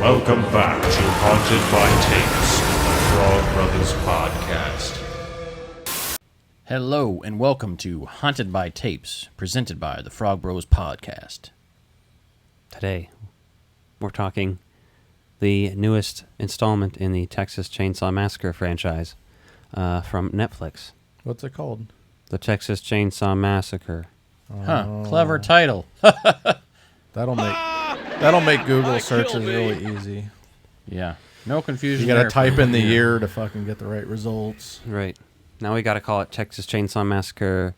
Welcome back to Haunted by Tapes, the Frog Brothers podcast. Hello, and welcome to Haunted by Tapes, presented by the Frog Bros podcast. Today, we're talking the newest installment in the Texas Chainsaw Massacre franchise from Netflix. What's it called? The Texas Chainsaw Massacre. Clever title. That'll make Google searches really easy. Yeah, no confusion. You gotta there. type in the year to fucking get the right results. Right. Now we gotta call it Texas Chainsaw Massacre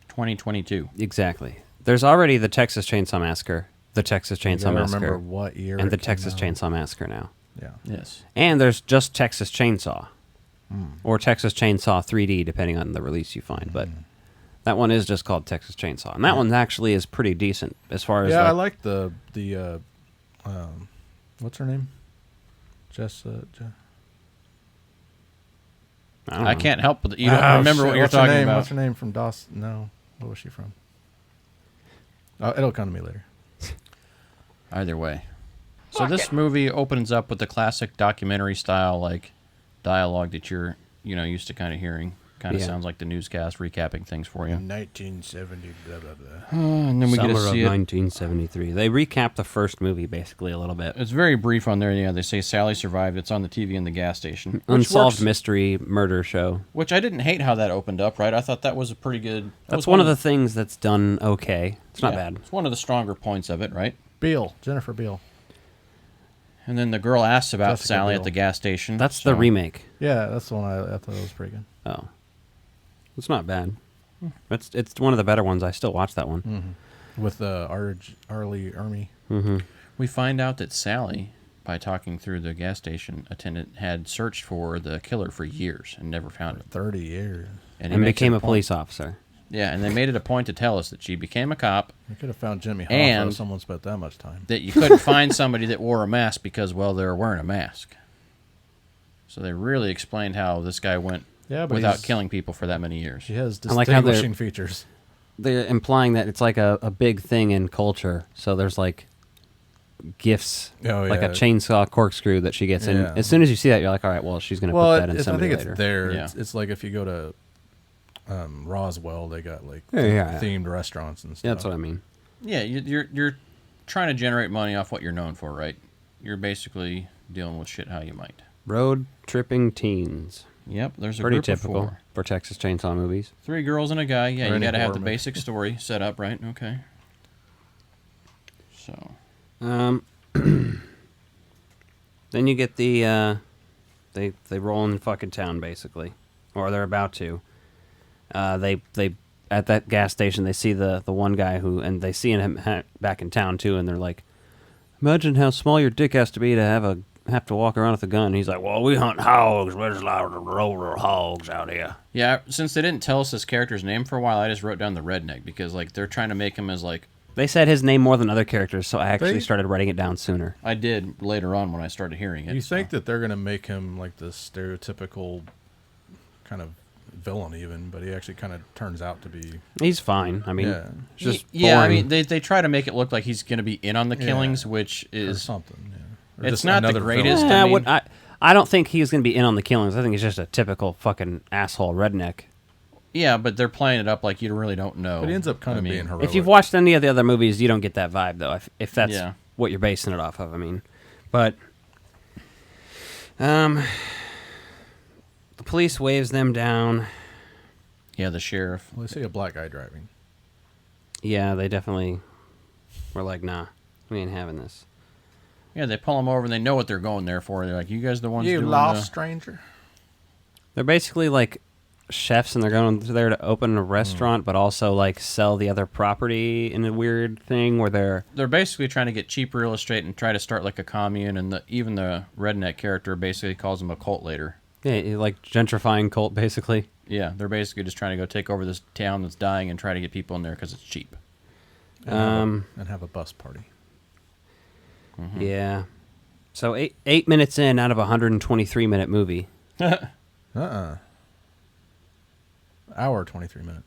2022. Exactly. There's already the Texas Chainsaw Massacre, the Texas You Chainsaw gotta Massacre, remember what year and the it came Texas out. Chainsaw Massacre now. Yeah. Yes. And there's just Texas Chainsaw. Or Texas Chainsaw 3D, depending on the release you find. But that one is just called Texas Chainsaw. And that one actually is pretty decent as far as... Yeah, I like the what's her name? I can't help but you don't remember what you're what's her talking name? about. What's her name from Dawson? No. Where was she from? Oh, it'll come to me later. Either way. So this movie opens up with the classic documentary style, like dialogue that you're, used to kind of hearing. Kind of sounds like the newscast recapping things for you. 1970, blah, blah, blah. And then we get Summer to of see it. 1973. They recap the first movie, basically, a little bit. It's very brief on there. Yeah, they say Sally survived. It's on the TV in the gas station. Which Unsolved works, mystery murder show. Which I didn't hate how that opened up, right? I thought that was a pretty good... That's one of the things that's done okay. It's not bad. It's one of the stronger points of it, right? Jennifer Beal. And then the girl asks about Jessica Sally Biel. at the gas station. That's the remake. Yeah, that's the one I thought it was pretty good. Oh. It's not bad. It's one of the better ones. I still watch that one. With Arlie Ermy. Mm-hmm. We find out that Sally, by talking through the gas station attendant, had searched for the killer for years and never found him. 30 years. And, And became a police officer. Yeah, and they made it a point to tell us that she became a cop, We could have found Jimmy Hoffa And- if someone spent that much time. that you couldn't find somebody that wore a mask because, well, they were wearing a mask. So they really explained how this guy went without killing people for that many years. She has I like how distinguishing features. They're implying that it's like a big thing in culture. So there's like gifts, like a chainsaw corkscrew that she gets. And as soon as you see that, you're like, all right, well, she's going to put that in I somebody think later. it's there. Yeah. It's like if you go to Roswell, they got like Yeah. themed restaurants and stuff. Yeah, that's what I mean. Yeah, you're trying to generate money off what you're known for, right? You're basically dealing with shit how you might. Road tripping teens. Yep, there's a Pretty group typical of 4. for Texas Chainsaw movies. 3 girls and a guy. Yeah, Or you any got to have horror the movie. basic story set up, right? Okay. So, Then you get the they roll in fucking town basically, or they're about to. They at that gas station they see the one guy and they see him back in town too, and they're like, imagine how small your dick has to be to have to walk around with a gun. And he's like, well, we hunt hogs. We're just like roller hogs out here. yeah, since they didn't tell us this character's name for a while, I just wrote down the redneck because like they're trying to make him as like They said his name more than other characters, so I actually They- started writing it down sooner. I did later on when I started hearing it. You think that they're gonna make him like the stereotypical kind of villain, even, but he actually kind of turns out to be. He's fine. I mean, Yeah. it's just yeah, I boring. mean they try to make it look like he's going to be in on the Yeah. killings, which Or is something. Yeah. Or It's just not the another greatest. villain. I mean- I don't think he's going to be in on the killings. I think he's just a typical fucking asshole redneck. yeah, but they're playing it up like you really don't know. But he ends up kind of being heroic. If you've watched any of the other movies, you don't get that vibe, though, if that's Yeah. what you're basing it off of, I mean. But, the police waves them down. Yeah, the sheriff. Well, they see a black guy driving. Yeah, they definitely were like, nah, we ain't having this. Yeah, they pull him over and they know what they're going there for. They're like, "You guys the ones You doing lost, stranger. They're basically like chefs, and they're going there to open a restaurant, but also like sell the other property in a weird thing where They're basically trying to get cheap real estate and try to start like a commune. And even the redneck character basically calls him a cult leader. yeah, like gentrifying cult, basically. Yeah, they're basically just trying to go take over this town that's dying and try to get people in there because it's cheap. And have a bus party. Yeah. So 8 minutes in out of a 123-minute movie. Hour 23 minutes.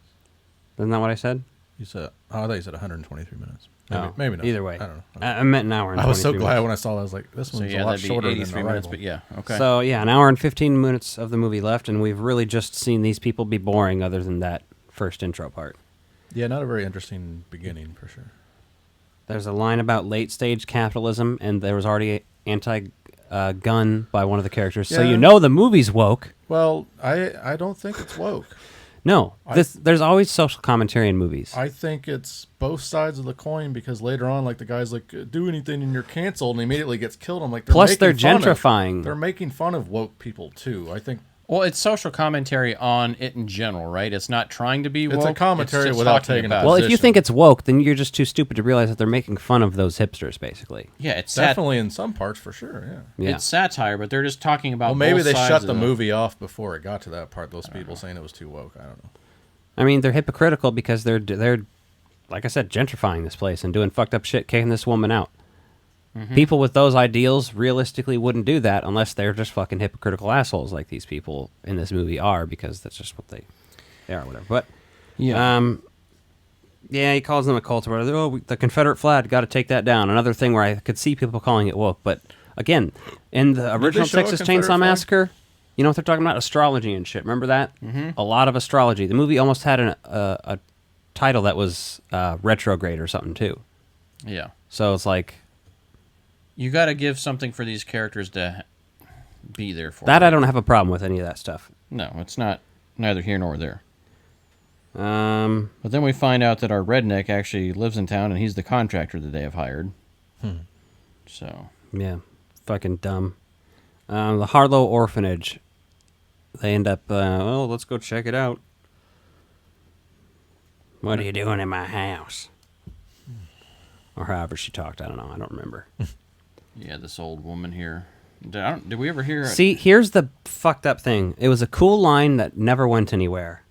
Isn't that what I said? You said, I thought you said 123 minutes. Maybe not. Either way. I don't know. I meant an hour and 23 I was so minutes. glad when I saw that. I was like, this So one's yeah, a lot that'd be shorter 83 than minutes, Arrival. but yeah, okay. So, yeah, an hour and 15 minutes of the movie left, and we've really just seen these people be boring other than that first intro part. Yeah, not a very interesting beginning, for sure. There's a line about late-stage capitalism, and there was already anti-gun by one of the characters. So Yeah. you know the movie's woke. Well, I don't think it's woke. No, there's always social commentary in movies. I think it's both sides of the coin because later on, like the guy's like, do anything and you're canceled, and immediately gets killed. I'm like, Plus, they're making fun of- gentrifying. They're making fun of woke people too. I think Well, it's social commentary on it in general, right? It's not trying to be woke. It's a commentary just without talking taking a about Well, it. if you think it's woke, then you're just too stupid to realize that they're making fun of those hipsters, basically. Yeah, it's definitely in some parts for sure. Yeah. Yeah. It's satire, but they're just talking about. Well, maybe both they sides shut of the movie off before it got to that part. Those people saying it was too woke. I don't know. I mean, they're hypocritical because they're like I said, gentrifying this place and doing fucked up shit, kicking this woman out. People with those ideals realistically wouldn't do that unless they're just fucking hypocritical assholes like these people in this movie are, because that's just what they are, whatever. But Yeah. yeah, he calls them a cult. Or whatever. Oh, the Confederate flag, got to take that down. Another thing where I could see people calling it woke, but again, in the original show a Texas Confederate Chainsaw flag? Massacre, you know what they're talking about? Astrology and shit. Remember that? A lot of astrology. The movie almost had a title that was retrograde or something too. Yeah. So it's like You got to give something for these characters to be there for. that. I don't have a problem with any of that stuff. No, it's not. Neither here nor there. Um, But then we find out that our redneck actually lives in town, and he's the contractor that they have hired. So yeah, fucking dumb. The Harlow Orphanage. They end up. Oh, let's go check it out. What are you doing in my house? Or however she talked. I don't know. I don't remember. yeah, this old woman here. Did we ever hear? See, here's the fucked up thing. It was a cool line that never went anywhere.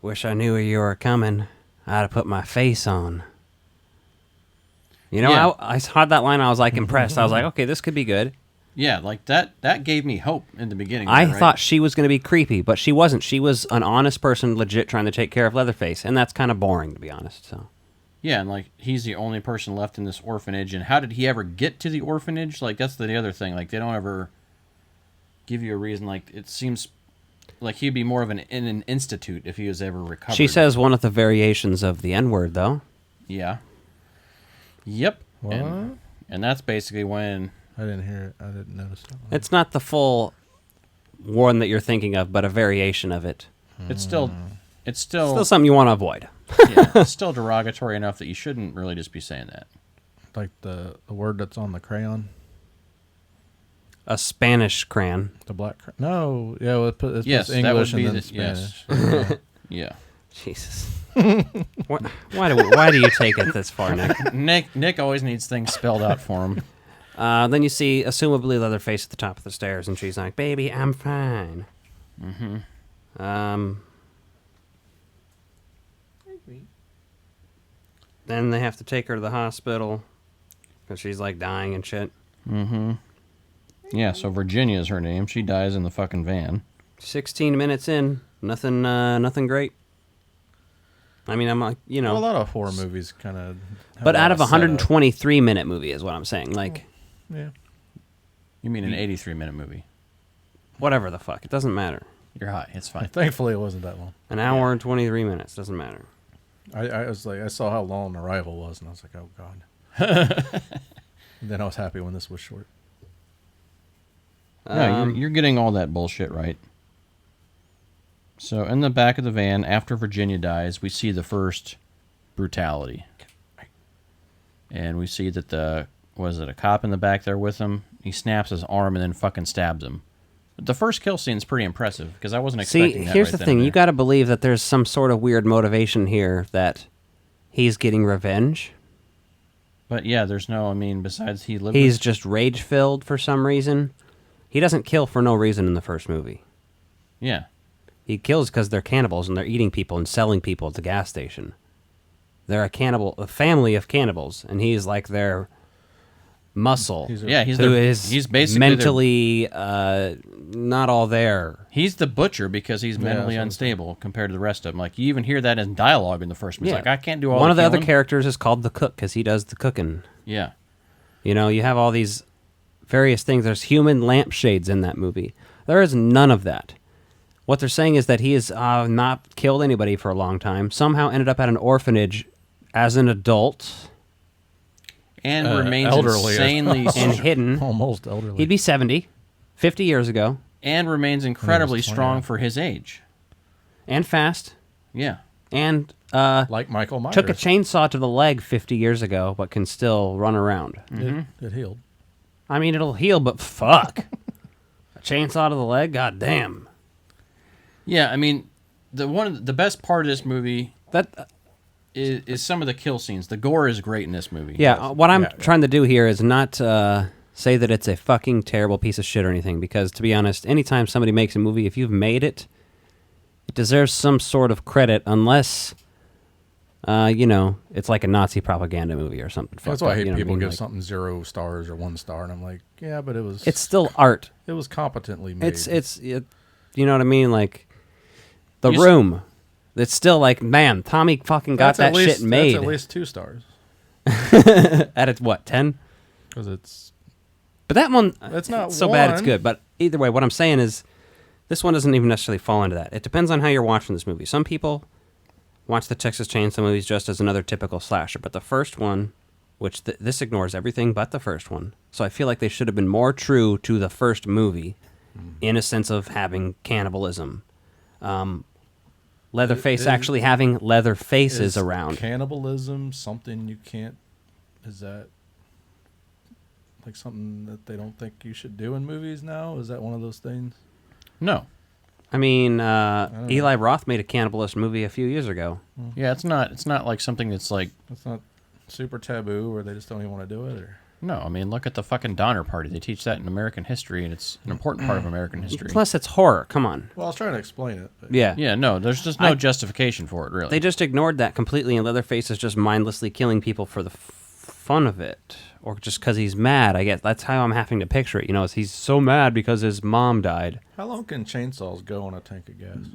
Wish I knew you were coming. I'd have put my face on. You know, Yeah. I heard that line. I was like impressed. I was like, okay, this could be good. Yeah, like that. That gave me hope in the beginning. I there, right? thought she was going to be creepy, but she wasn't. She was an honest person, legit trying to take care of Leatherface, and that's kind of boring, to be honest. So, Yeah, and like he's the only person left in this orphanage, and how did he ever get to the orphanage? Like that's the other thing. Like they don't ever give you a reason. Like it seems like he'd be more of in an institute if he was ever recovered. she says one of the variations of the N-word, though. Yeah. Yep. What? And that's basically when. I didn't hear it. I didn't notice that. It's not the full one that you're thinking of, but a variation of it. It's still. It's still. Still something you want to avoid. Yeah, it's still derogatory enough that you shouldn't really just be saying that. Like the word that's on the crayon, A Spanish crayon. the black. No, yeah, well, it's Yes, that English would be and then yes. Spanish. Yeah. Jesus. Why do you take it this far, Nick? Nick always needs things spelled out for him. Then you see, assumably, Leatherface at the top of the stairs, and she's like, "Baby, I'm fine." Then they have to take her to the hospital because she's like dying and shit. Yeah, so Virginia is her name. She dies in the fucking van. 16 minutes in, nothing great. I mean, I'm like, you know, Well, a lot of horror movies kind of. but out of a 123-minute movie is what I'm saying. Like, Yeah. You mean an 83-minute movie? whatever the fuck, it doesn't matter. You're high. It's fine. Thankfully, it wasn't that long. An hour and 23 minutes doesn't matter. I was like, I saw how long Arrival was, and I was like, oh god. And then I was happy when this was short. No, you're getting all that bullshit right. So in the back of the van, after Virginia dies, we see the first brutality. And we see that was it a cop in the back there with him? He snaps his arm and then fucking stabs him. The first kill scene is pretty impressive because I wasn't expecting See, that. here's right the then thing. and You there. got to believe that there's some sort of weird motivation here that he's getting revenge. But yeah, there's no. I mean, besides he lived. He's with, just rage-filled for some reason. He doesn't kill for no reason in the first movie. yeah. He kills because they're cannibals and they're eating people and selling people at the gas station. They're a family of cannibals, and he's like their muscle. He's He's basically mentally not all there. He's the butcher because he's mentally unstable compared to the rest of them. Like, you even hear that in dialogue in the first movie. It's like, I can't do all One of the other killing. characters is called the cook because he does the cooking. Yeah. You know, you have all these various things. There's human lampshades in that movie. There is none of that. What they're saying is that he has not killed anybody for a long time, somehow ended up at an orphanage as an adult. And remains elderly. insanely... And hidden. Almost elderly. He'd be 70, 50 years ago. And remains incredibly 20, strong yeah. for his age. And fast. Yeah. And like Michael Myers. took a chainsaw to the leg 50 years ago, but can still run around. It healed. I mean, it'll heal, but fuck. A chainsaw to the leg? God damn. Yeah, I mean, the best part of this movie That... is some of the kill scenes. The gore is great in this movie. Yeah, what I'm trying to do here is not say that it's a fucking terrible piece of shit or anything, because, to be honest, anytime somebody makes a movie, if you've made it, it deserves some sort of credit, unless, it's like a Nazi propaganda movie or something. That's why I hate you know people what I mean? give Like, something 0 stars or 1 star, and I'm like, yeah, but it was... It's still art. It was competently made. You know what I mean? Like, The Room. It's still like, man, Tommy fucking got that shit made. That's at least 2 stars. At its what, 10? Because it's... But that one, It's not so bad it's one. good. But either way, what I'm saying is, this one doesn't even necessarily fall into that. It depends on how you're watching this movie. Some people watch the Texas Chainsaw movies just as another typical slasher. But the first one, which this ignores everything but the first one. So I feel like they should have been more true to the first movie in a sense of having cannibalism. Leatherface actually having leather faces Is around. cannibalism something you can't... Is that like something that they don't think you should do in movies now? Is that one of those things? No. I mean, don't Eli Roth made a cannibalist movie a few years ago. Yeah, it's not like something that's like... It's not super taboo, or they just don't even want to do it? Or... No, I mean, look at the fucking Donner Party. They teach that in American history, and it's an important part of American history. Plus, it's horror. Come on. Well, I was trying to explain it. But... Yeah. Yeah, no, there's just no justification for it, really. They just ignored that completely, and Leatherface is just mindlessly killing people for the fun of it. Or just because he's mad, I guess. That's how I'm having to picture it. You know, he's so mad because his mom died. How long can chainsaws go on a tank of gas?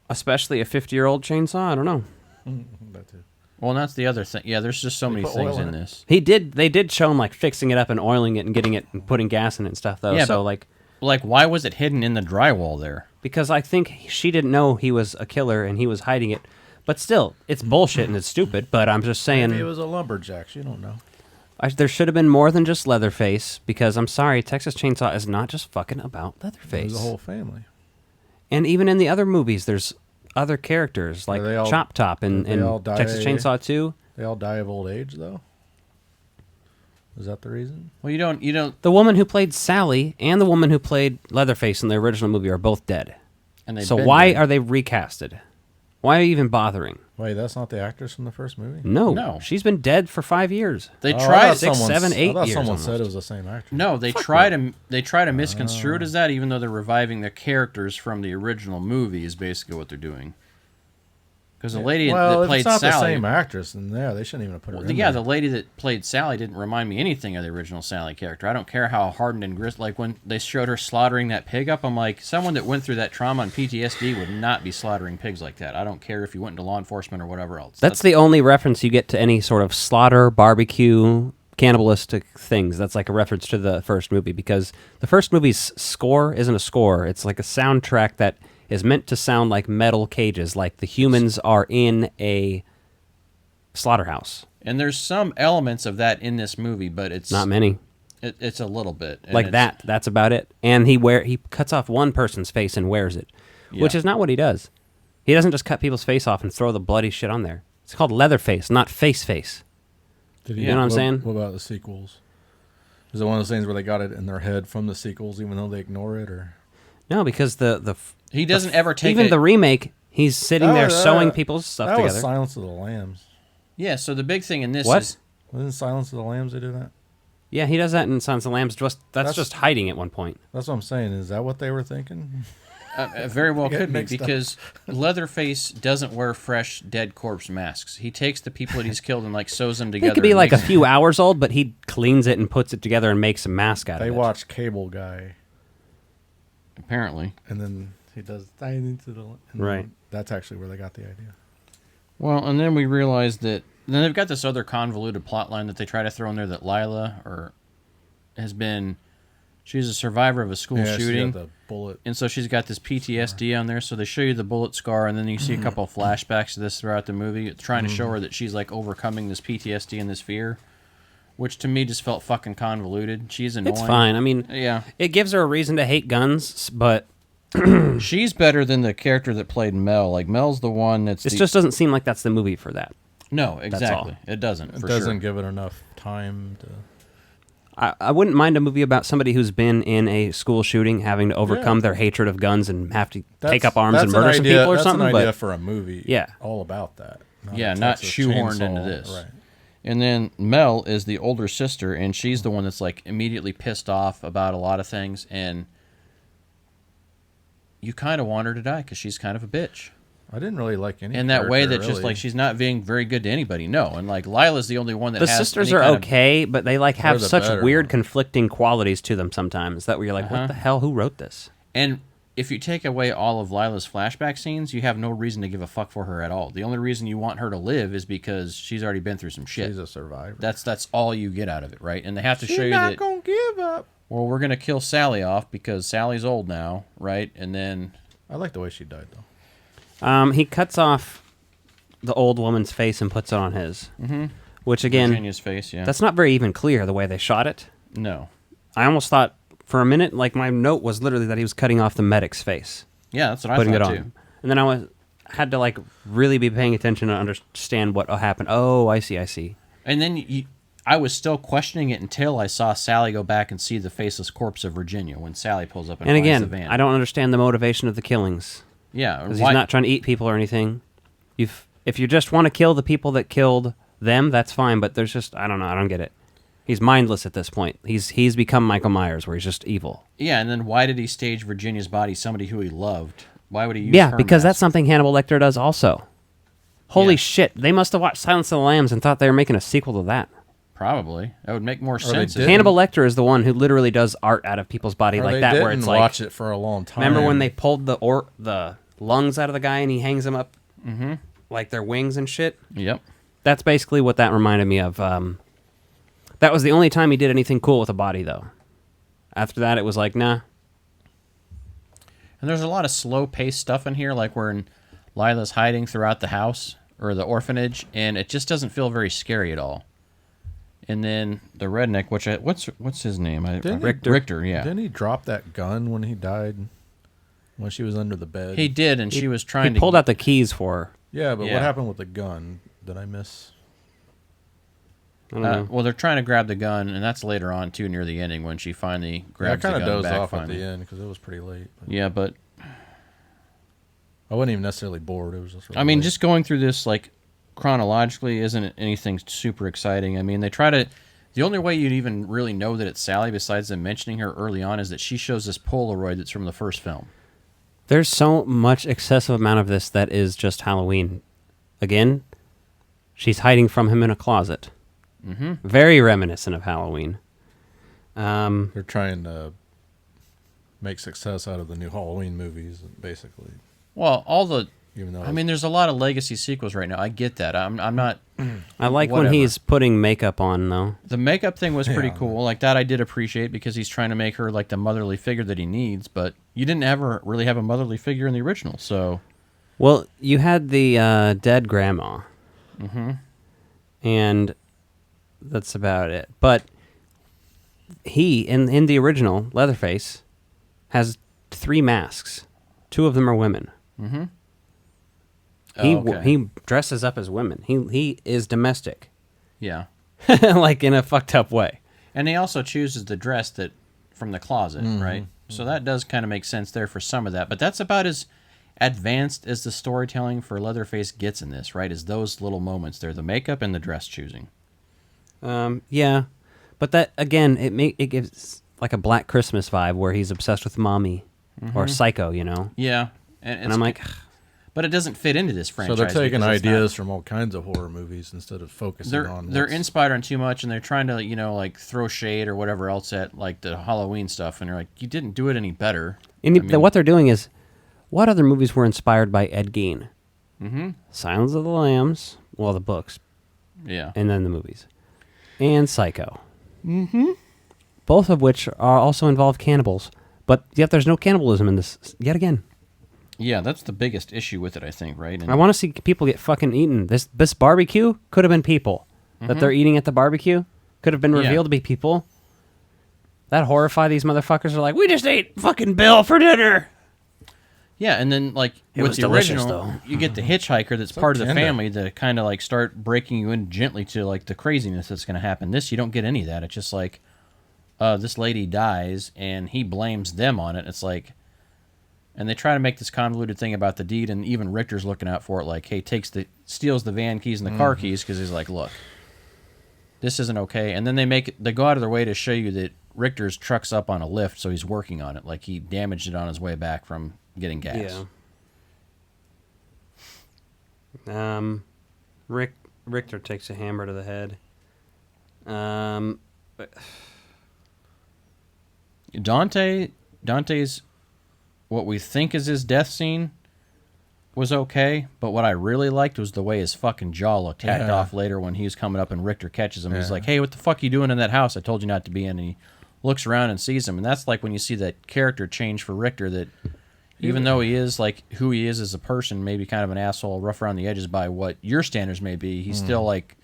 Especially a 50-year-old chainsaw? I don't know. That too. Well, and that's the other thing. Yeah, there's just so many put things oil in in it. this. They did show him, like, fixing it up and oiling it and getting it and putting gas in it and stuff, though. Yeah, so, but- like... Like, why was it hidden in the drywall there? Because I think she didn't know he was a killer and he was hiding it. But still, it's bullshit and it's stupid, but I'm just saying... Maybe it was a lumberjack. You don't know. There should have been more than just Leatherface, because I'm sorry, Texas Chainsaw is not just fucking about Leatherface. There's a whole family. And even in the other movies, there's other characters, like they all- Chop Top and they all Texas die- Chainsaw 2. They all die of old age, though. Is that the reason? Well, you don't... The woman who played Sally and the woman who played Leatherface in the original movie are both dead. And they've So been why dead. are they recasted? Why are you even bothering? Wait, that's not the actress from the first movie? No. She's been dead for 5 years. They Oh, tried... I thought 6, someone- 7, 8 I thought years someone said almost. it was the same actress. No, they try to misconstrue it as that, even though they're reviving the characters from the original movie is basically what they're doing. Because the lady well, that if played it's not the Sally... same actress, then yeah, they shouldn't even have put her in yeah, there. the lady that played Sally didn't remind me anything of the original Sally character. I don't care how hardened and grisly. Like, when they showed her slaughtering that pig up, I'm like, someone that went through that trauma and PTSD would not be slaughtering pigs like that. I don't care if you went into law enforcement or whatever else. That's the only reference you get to any sort of slaughter, barbecue, cannibalistic things. That's like a reference to the first movie, because the first movie's score isn't a score. It's like a soundtrack that is meant to sound like metal cages, like the humans are in a slaughterhouse. And there's some elements of that in this movie, but it's Not many. It's a little bit. And Like it's- that. That's about it. And he cuts off one person's face and wears it, which Yeah. is not what he does. He doesn't just cut people's face off and throw the bloody shit on there. It's called Leatherface, not face. Did You know what I'm saying? What about the sequels? Is it one of those things where they got it in their head from the sequels, even though they ignore it, or? No, because he doesn't ever take even it. the remake, he's sitting there sewing people's stuff that together. was Silence of the Lambs. Yeah, so the big thing in this What? is Wasn't Silence of the Lambs they do that? Yeah, he does that in Silence of the Lambs. That's just hiding at one point. That's what I'm saying. Is that what they were thinking? very well Get could be, mixed up. because Leatherface doesn't wear fresh dead corpse masks. He takes the people that he's killed and like sews them together. It could be and like a makes- few hours old, but he'd cleans it and puts it together and makes a mask out of They it. watch Cable Guy, Apparently. and then he does Dive into the... and Right. That's actually where they got the idea. Well, and then we realized that... Then they've got this other convoluted plot line that they try to throw in there that Lila has been... She's a survivor of a school Yeah, shooting. she got the bullet. And so she's got this PTSD on there. So they show you the bullet scar, and then you see a couple of flashbacks to this throughout the movie, trying to show her that she's like overcoming this PTSD and this fear, which to me just felt fucking convoluted. She's annoying. It's fine. I mean, Yeah. it gives her a reason to hate guns, but She's better than the character that played Mel. Like, Mel's the one that's... it just doesn't seem like that's the movie for that. No, all. exactly. It doesn't, It for doesn't sure. give it enough time to... I wouldn't mind a movie about somebody who's been in a school shooting, having to overcome Yeah. their hatred of guns and have to That's- take up arms that's and an murder some idea- people or that's something. an idea But for a movie. Yeah. All about that. Yeah, a not Texas shoehorned into Chainsaw, this. Right. And then Mel is the older sister, and she's the one that's like immediately pissed off about a lot of things, and you kind of want her to die because she's kind of a bitch. I didn't really like any In that way character, that just really. like she's not being very good to anybody. No, and like Lila's the only one that the has sisters any are kind of- okay, but they like have the such better weird, one. conflicting qualities to them sometimes that where you're like, what the hell? Who wrote this? And if you take away all of Lila's flashback scenes, you have no reason to give a fuck for her at all. The only reason you want her to live is because she's already been through some shit. She's a survivor. That's all you get out of it, right? And they have to show you not that. gonna give up. Well, we're gonna kill Sally off because Sally's old now, right? And then I like the way she died, though. He cuts off the old woman's face and puts it on his. Mm-hmm. Which, again, Virginia's face, yeah. that's not very even clear the way they shot it. No. I almost thought for a minute, like my note was literally that he was cutting off the medic's face, Yeah, that's what putting I it thought on. too. And then had to like really be paying attention to understand what happened. Oh, I see. And then I was still questioning it until I saw Sally go back and see the faceless corpse of Virginia when Sally pulls up and And finds again, the van. I don't understand the motivation of the killings. Yeah, Because why- he's not trying to eat people or anything. If you just want to kill the people that killed them, that's fine. But there's just I don't know. I don't get it. He's mindless at this point. He's become Michael Myers, where he's just evil. Yeah, and then why did he stage Virginia's body? Somebody who he loved. Why would he use? Yeah, her because that's mask? something Hannibal Lecter does also. Holy Yeah. shit! They must have watched Silence of the Lambs and thought they were making a sequel to that. Probably that would make more they sense. didn't. Hannibal Lecter is the one who literally does art out of people's body Or like they that, didn't where it's like. watch it for a long time. Remember when they pulled the lungs out of the guy and he hangs them up, like their wings and shit? Yep. That's basically what that reminded me of. That was the only time he did anything cool with a body, though. After that, it was like, nah. And there's a lot of slow-paced stuff in here, like when Lila's hiding throughout the house or the orphanage, and it just doesn't feel very scary at all. And then the redneck, what's his name? Richter, yeah. Didn't he drop that gun when he died? When she was under the bed? He did, and she was trying He to pulled out the keys for her. Yeah, but Yeah. what happened with the gun? Did I miss? I don't know. well, they're trying to grab the gun, and that's later on too, near the ending when she finally Yeah, I grabs the kind gun of dozed back. off finally. at the end because it was pretty late. But Yeah, but I wasn't even necessarily bored. It was just. Really I mean, late. just going through this like chronologically isn't anything super exciting. I mean, they try to. The only way you'd even really know that it's Sally, besides them mentioning her early on, is that she shows this Polaroid that's from the first film. There's so much excessive amount of this that is just Halloween. Again, she's hiding from him in a closet. Mm-hmm. Very reminiscent of Halloween. They're trying to make success out of the new Halloween movies, basically. Well, all the. Even though I mean, there's a lot of legacy sequels right now. I get that. I'm not. I like Whatever. when he's putting makeup on, though. The makeup thing was pretty Yeah. cool. Like that, I did appreciate because he's trying to make her like the motherly figure that he needs. But you didn't ever really have a motherly figure in the original, so. Well, you had the dead grandma. Mm-hmm. And that's about it. But he, in the original, Leatherface, has 3 masks. 2 of them are women. Mm-hmm. He dresses up as women. He is domestic. Yeah. Like in a fucked up way. And he also chooses the dress that from the closet, Mm-hmm. right? So that does kind of make sense there for some of that. But that's about as advanced as the storytelling for Leatherface gets in this, right? Is those little moments there, the makeup and the dress choosing. Yeah. But that, again, it gives like a Black Christmas vibe where he's obsessed with mommy. Or Psycho, you know? Yeah. And I'm like, but But it doesn't fit into this franchise. So they're taking because it's ideas from all kinds of horror movies instead of focusing on. They're inspired on too much, and they're trying to like throw shade or whatever else at like the Halloween stuff, and they're like, you didn't do it any better. What they're doing is, what other movies were inspired by Ed Gein? Mm-hmm. Silence of the Lambs, well, the books, yeah, and then the movies, and Psycho. Mm-hmm. Both of which are also involve cannibals, but yet there's no cannibalism in this yet again. Yeah, that's the biggest issue with it, I think, right? And I want to see people get fucking eaten. This barbecue could have been people that they're eating at the barbecue. Could have been revealed to be people. That horrify these motherfuckers are like, we just ate fucking Bill for dinner. Yeah, and then like It with was the delicious, original, though. you get the hitchhiker that's So part of the tender. family to kind of like start breaking you in gently to like the craziness that's going to happen. This, you don't get any of that. It's just like, this lady dies and he blames them on it. It's like, and they try to make this convoluted thing about the deed, and even Richter's looking out for it. Like, hey, steals the van keys and the car keys because he's like, look, this isn't okay. And then they go out of their way to show you that Richter's truck's up on a lift, so he's working on it. Like he damaged it on his way back from getting gas. Yeah. Richter takes a hammer to the head. Dante's what we think is his death scene was okay, but what I really liked was the way his fucking jaw looked hacked off later when he was coming up and Richter catches him. He's like, hey, what the fuck are you doing in that house I told you not to be in? And he looks around and sees him, and that's like when you see that character change for Richter, that even though he is like who he is as a person, maybe kind of an asshole, rough around the edges by what your standards may be, he's still like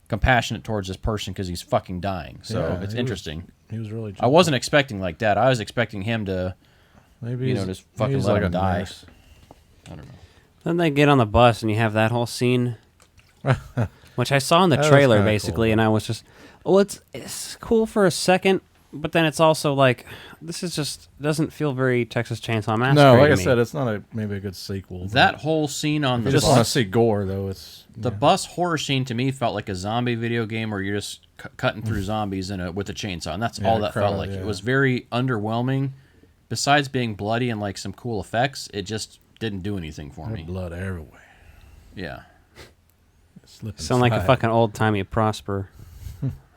compassionate towards this person because he's fucking dying. So it's interesting. He was really. I wasn't expecting like that. I was expecting him to, Maybe just fucking let him die. nurse. I don't know. Then they get on the bus and you have that whole scene, which I saw in the That was trailer kinda basically, cool. and I was just, it's cool for a second, but then it's also like, this is just doesn't feel very Texas Chainsaw Massacre. No, like to I me. said, it's not maybe a good sequel. That whole scene on I the just want to bus, see gore though. It's the bus horror scene to me felt like a zombie video game where you're just cutting through zombies with a chainsaw, and that's all that felt crowd, like. yeah. It was very underwhelming. Besides being bloody and like some cool effects, it just didn't do anything for me. blood everywhere. Yeah. Sound like a fucking old timey Prosper.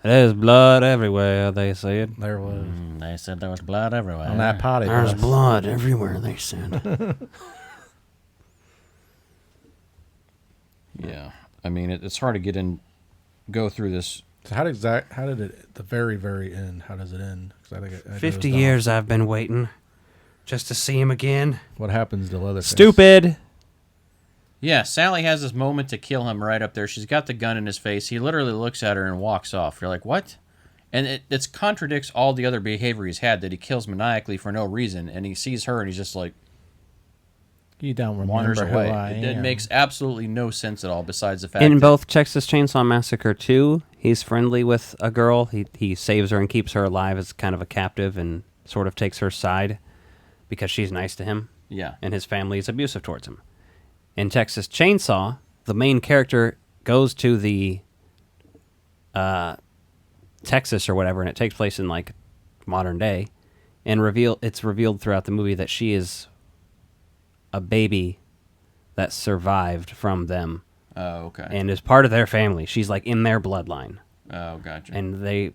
There's blood everywhere, they said. There was They said there was blood everywhere. on that potty. There's bus. blood everywhere, they said. Yeah. I mean, it's hard to go through this. So how did it at the very very end? How does it end? 'Cause I think I know 50 it's years I've been waiting just to see him again. What happens to Leatherface? Stupid. Yeah, Sally has this moment to kill him right up there. She's got the gun in his face. He literally looks at her and walks off. You're like, what? And it contradicts all the other behavior he's had, that he kills maniacally for no reason, and he sees her and he's just like, You don't wanders remember who away. I It am. makes absolutely no sense at all, besides the fact In that both Texas Chainsaw Massacre 2, he's friendly with a girl. He saves her and keeps her alive as kind of a captive and sort of takes her side because she's nice to him. yeah. And his family is abusive towards him. In Texas Chainsaw, the main character goes to the Texas or whatever, and it takes place in like modern day, and it's revealed throughout the movie that she is a baby that survived from them Oh, okay. and is part of their family. She's like in their bloodline, Oh, gotcha. and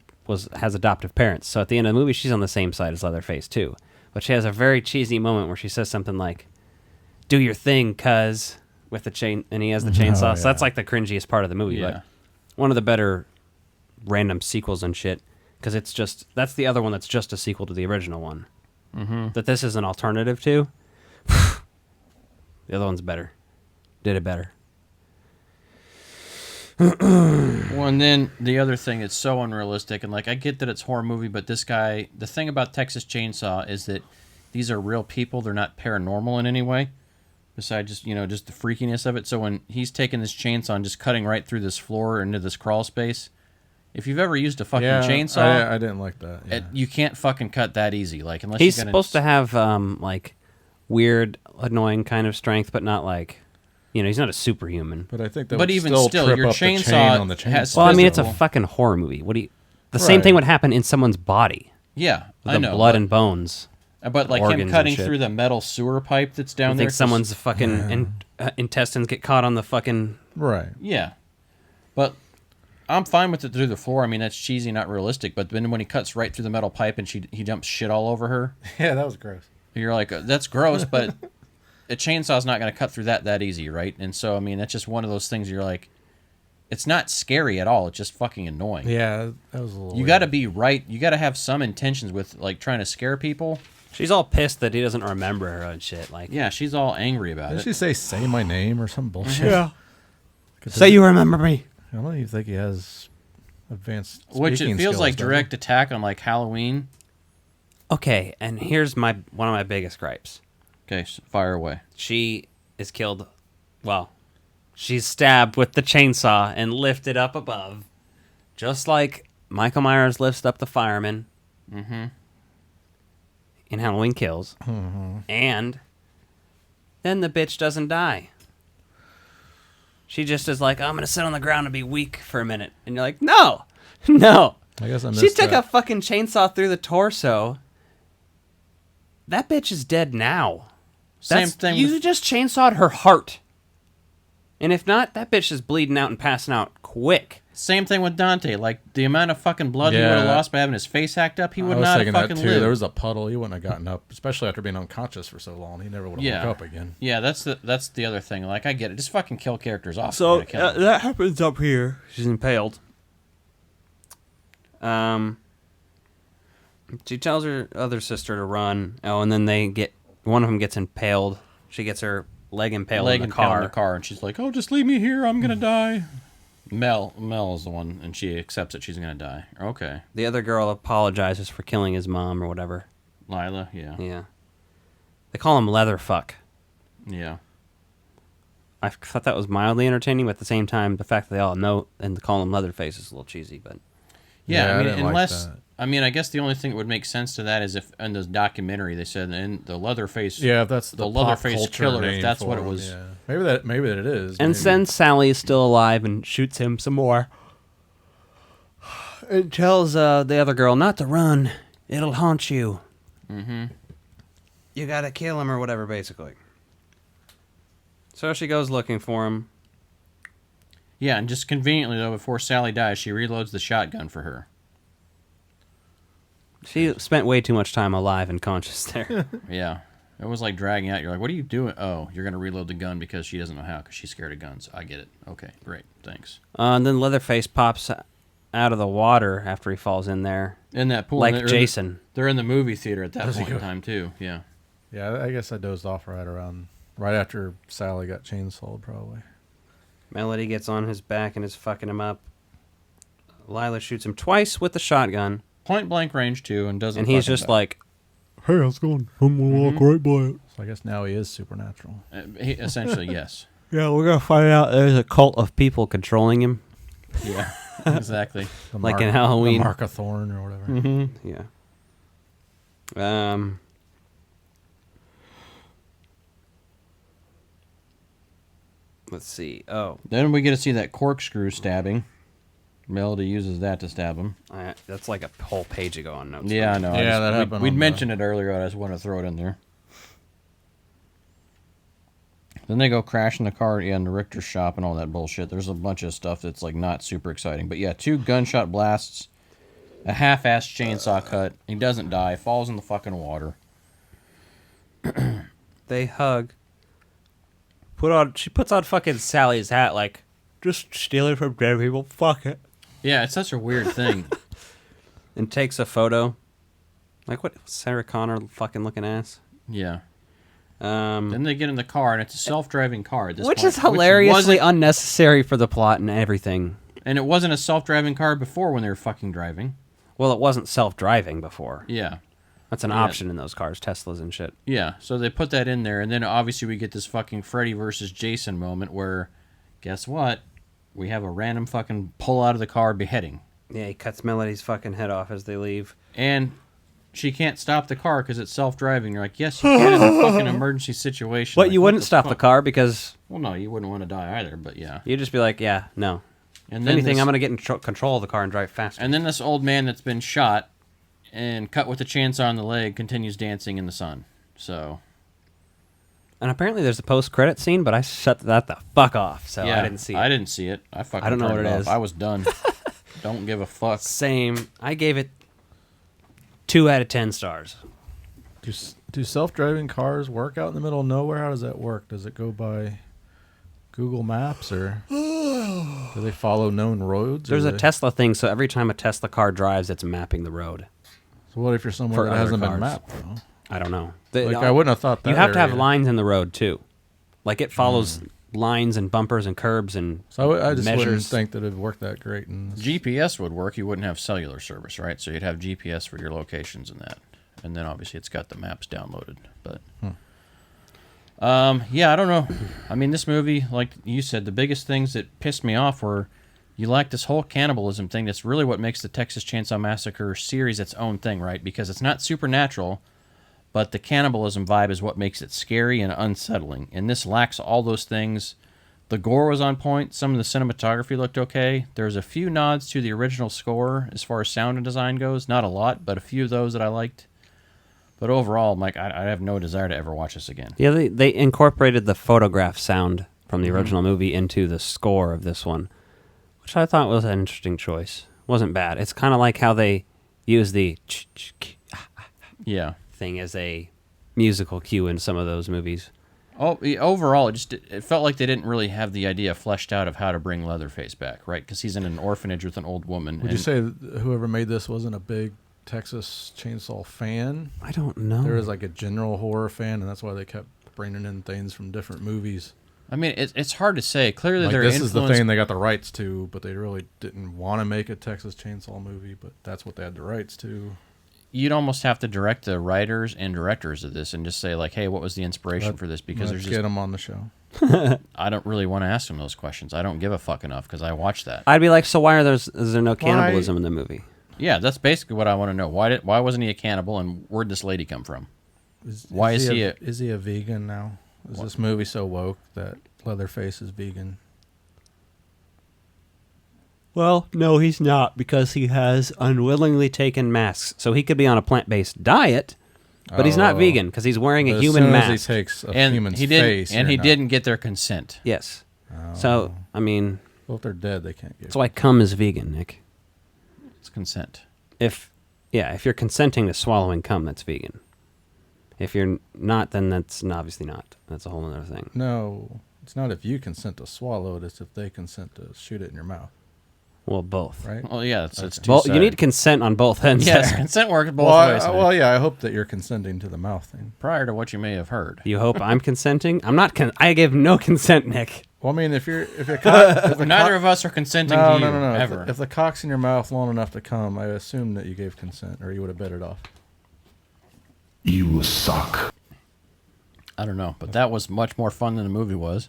has adoptive parents. So at the end of the movie, she's on the same side as Leatherface too. But she has a very cheesy moment where she says something like, "Do your thing, cuz," with the chain, and he has the chainsaw. So that's like the cringiest part of the movie. Yeah. But one of the better random sequels and shit, because that's the other one that's just a sequel to the original one. Mm-hmm. That this is an alternative to. The other one's better. Did it better. Well, and then the other thing, it's so unrealistic, and like I get that it's a horror movie, but this guy, the thing about Texas Chainsaw is that these are real people. They're not paranormal in any way, besides just the freakiness of it. So when he's taking this chainsaw and just cutting right through this floor into this crawl space, if you've ever used a fucking chainsaw, I didn't like that. Yeah. you can't fucking cut that easy. Like unless He's you're gonna supposed to have like weird, annoying kind of strength, but not like, he's not a superhuman. But I think that But would even still, still, trip your up the chain chainsaw on the chainsaw. has- Well, I mean, it's a physical. fucking horror movie. The same thing Right. would happen in someone's body. Yeah, With I the know. blood and bones. but like organs him and cutting shit. through the metal sewer pipe that's I down there. think someone's fucking intestines get caught on the fucking... Right. Yeah. But I'm fine with it through the floor. I mean, that's cheesy, not realistic. But then when he cuts right through the metal pipe and he dumps shit all over her, Yeah, that was gross. you're like, that's gross, but a chainsaw's not going to cut through that easy, right? And so, I mean, that's just one of those things you're like, it's not scary at all. It's just fucking annoying. Yeah, that was a little. You got to be right. You got to have some intentions with like trying to scare people. She's all pissed that he doesn't remember her and shit. Like, Yeah, she's all angry about Did it. she say my name or some bullshit? yeah. Say you remember me. I don't even think he has advanced. Which it speaking feels skills, like does he? direct attack on like Halloween. Okay, and here's one of my biggest gripes. Okay, fire away. She is killed. Well, she's stabbed with the chainsaw and lifted up above, just like Michael Myers lifts up the fireman. Mm-hmm. In Halloween Kills. Mm-hmm. And then the bitch doesn't die. She just is like, I'm going to sit on the ground and be weak for a minute. And you're like, no. No. I guess I missed She took that. a fucking chainsaw through the torso. That bitch is dead now. Same thing You with- just chainsawed her heart. And if not, that bitch is bleeding out and passing out quick. Same thing with Dante. Like the amount of fucking blood he Yeah, would have that- lost by having his face hacked up, he I would was not have thinking that fucking too. lived. There was a puddle. He wouldn't have gotten up, especially after being unconscious for so long. He never would have woke up again. Yeah, that's the other thing. Like I get it. Just fucking kill characters off. So Gotta kill 'em. that happens up here. She's impaled. She tells her other sister to run. Oh, and then one of them gets impaled. She gets her leg impaled in the impaled car. in the car, and she's like, "Oh, just leave me here. I'm gonna die." Mel is the one, and she accepts that she's gonna die. Okay, The other girl apologizes for killing his mom or whatever. Lila. Yeah. Yeah. They call him Leatherfuck. Yeah. I thought that was mildly entertaining, but at the same time, the fact that they all know and call him Leatherface is a little cheesy. But Yeah, Yeah, I I mean, didn't like unless that. I guess the only thing that would make sense to that is if in the documentary they said in the Leatherface. Yeah, if that's The the, Leatherface pop culture killer, if name that's for what it him, was. Yeah. Maybe that it is. and maybe. then Sally is still alive and shoots him some more. It tells the other girl not to run. It'll haunt you. Mm-hmm. You gotta kill him or whatever, basically. So she goes looking for him. Yeah, and just conveniently though, before Sally dies, she reloads the shotgun for her. She spent way too much time alive and conscious there. Yeah. It was like dragging out. You're like, what are you doing? Oh, you're going to reload the gun because she doesn't know how, because she's scared of guns. I get it. Okay, great. Thanks. And then Leatherface pops out of the water after he falls in there. In that pool. Like they're Jason. They're in the movie theater at that Does he point in go- time, too. Yeah. Yeah, I guess I dozed off right after Sally got chainsawed, probably. Melody gets on his back and is fucking him up. Lila shoots him twice with the shotgun. Point blank range, too, and doesn't And he's fucking just die. like, Hey, how's it going? I'm gonna walk right by it. So I guess now he is supernatural. Essentially, yes. yeah, we're going to find out there's a cult of people controlling him. Yeah, exactly. The Like in Halloween. The Mark of Thorn or whatever. Mm-hmm. Yeah. Let's see. Oh, Then we get to see that corkscrew stabbing. Melody uses that to stab him. that's like a whole page ago on notes. Yeah, I know. Yeah, that happened We'd on the- mentioned it earlier. I just want to throw it in there. Then they go crash in the car in the Richter's shop and all that bullshit. There's a bunch of stuff that's like not super exciting. But yeah, 2 gunshot blasts, a half-assed chainsaw cut. He doesn't die. Falls in the fucking water. They hug. She puts on fucking Sally's hat like, just steal it from dead people. Fuck it. Yeah, it's such a weird thing. And takes a photo. Like what? Sarah Connor fucking looking ass. Yeah. Then they get in the car, and it's a self-driving car at this Which point, is hilariously wasn't- unnecessary for the plot and everything. and it wasn't a self-driving car before when they were fucking driving. Well, it wasn't self-driving before. Yeah. That's an option in those cars, Teslas and shit. Yeah, so they put that in there, and then obviously we get this fucking Freddy versus Jason moment where, guess what? We have a random fucking pull out of the car beheading. Yeah, he cuts Melody's fucking head off as they leave. And she can't stop the car because it's self-driving. You're like, yes, you can in a fucking emergency situation. But Like, you what wouldn't stop the fuck? car because Well, no, you wouldn't want to die either, but yeah. you'd just be like, yeah, no. And If then anything, this- I'm going to get in control of the car and drive faster. And then this old man that's been shot and cut with a chainsaw on the leg continues dancing in the sun. So, And apparently there's a post-credit scene, but I shut that the fuck off, so yeah, I didn't see it. I didn't see it. I don't know turned what it off. is. I was done. Don't give a fuck. Same. I gave it 2 out of 10 stars. Do self-driving cars work out in the middle of nowhere? How does that work? Does it go by Google Maps or do they follow known roads? There's a Tesla thing, so every time a Tesla car drives, it's mapping the road. So what if you're somewhere for that other hasn't been cars. mapped, though? I don't know. I wouldn't have thought that. You have to have area. lines in the road, too. Like, it follows lines and bumpers and curbs and So I just wouldn't measures. think that it'd work that great. GPS would work. You wouldn't have cellular service, right? So you'd have GPS for your locations and that. And then obviously it's got the maps downloaded. But yeah, I don't know. I mean, this movie, like you said, the biggest things that pissed me off were you like this whole cannibalism thing. That's really what makes the Texas Chainsaw Massacre series its own thing, right? Because it's not supernatural, but the cannibalism vibe is what makes it scary and unsettling. And this lacks all those things. The gore was on point. Some of the cinematography looked okay. There's a few nods to the original score as far as sound and design goes. Not a lot, but a few of those that I liked. But overall, Mike, I have no desire to ever watch this again. Yeah, they incorporated the photograph sound from the original movie into the score of this one, which I thought was an interesting choice. Wasn't bad. It's kind of like how they use the Yeah. thing as a musical cue in some of those movies. Oh, overall, it felt like they didn't really have the idea fleshed out of how to bring Leatherface back, right? Because he's in an orphanage with an old woman. Would you say that whoever made this wasn't a big Texas Chainsaw fan? I don't know. There was like a general horror fan, and that's why they kept bringing in things from different movies. I mean, it's hard to say. Clearly, Like they're this is the influenced. thing they got the rights to, but they really didn't want to make a Texas Chainsaw movie, but that's what they had the rights to. You'd almost have to direct the writers and directors of this and just say, like, hey, what was the inspiration for this? Because Let's get them on the show. I don't really want to ask them those questions. I don't give a fuck enough because I watched that. I'd be like, so why is there no cannibalism in the movie? Yeah, that's basically what I want to know. Why wasn't he a cannibal, and where'd this lady come from? Is he a vegan now? Is this movie so woke that Leatherface is vegan? Well, no, he's not, because he has unwillingly taken masks. So he could be on a plant-based diet, but he's not vegan because he's wearing a But human as soon mask. as he takes a And human's he didn't, face, and he you're not- didn't get their consent. Yes. So, I mean, Well, if they're dead, they can't get. that's why cum is vegan, Nick. It's consent. If you're consenting to swallowing cum, that's vegan. If you're not, then that's obviously not. That's a whole other thing. No, it's not if you consent to swallow it. It's if they consent to shoot it in your mouth, Well, both. right? Well, yeah, it's Well, two-sided. you need consent on both ends. Yes, there. consent works both Well, ways. well, yeah. I hope that you're consenting to the mouth thing. Prior to what you may have heard. You hope I'm consenting? I'm not. I give no consent, Nick. Well, I mean, if the Neither of us are consenting no, to you, no. ever. If the cock's in your mouth long enough to come, I assume that you gave consent, or you would have bet it off. You suck. I don't know, but that was much more fun than the movie was.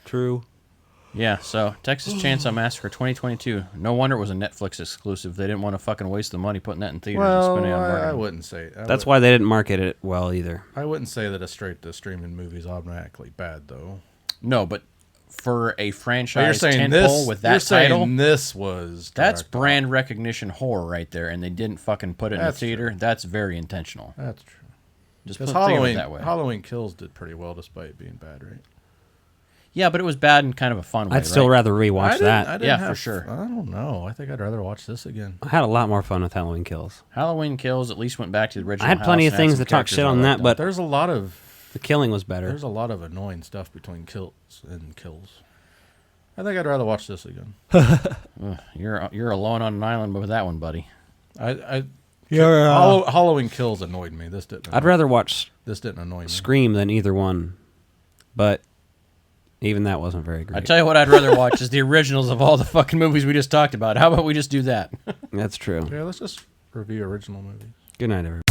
True. Yeah, so Texas Chainsaw Massacre 2022. No wonder it was a Netflix exclusive. They didn't want to fucking waste the money putting that in theaters and spending it on I marketing. wouldn't say. That's why they didn't market it well either. I wouldn't say that a straight-to-streaming movie is automatically bad, though. No, but for a But you're franchise saying tentpole with that you're saying title, this was that's direct. brand recognition horror right there, and they didn't fucking put it in the That's theater. true. That's very intentional. That's true. Just Because think of it Halloween, that way. Halloween Kills did pretty well despite being bad, right? Yeah, but it was bad in kind of a fun way. I'd still right? rather rewatch that. Yeah, for sure. I don't know. I think I'd rather watch this again. I had a lot more fun with Halloween Kills. Halloween Kills at least went back to the original. I had plenty house of and things some to talk characters shit I on liked that, but There's a lot of the killing was better. there's a lot of annoying stuff between kills and kills. I think I'd rather watch this again. Ugh, you're alone on an island with that one, buddy. Halloween Kills annoyed me. This didn't. I'd rather watch This didn't annoy me. Scream than either one, but even that wasn't very great. I tell you what, I'd rather watch is the originals of all the fucking movies we just talked about. How about we just do that? That's true. Yeah, let's just review original movies. Good night, everybody.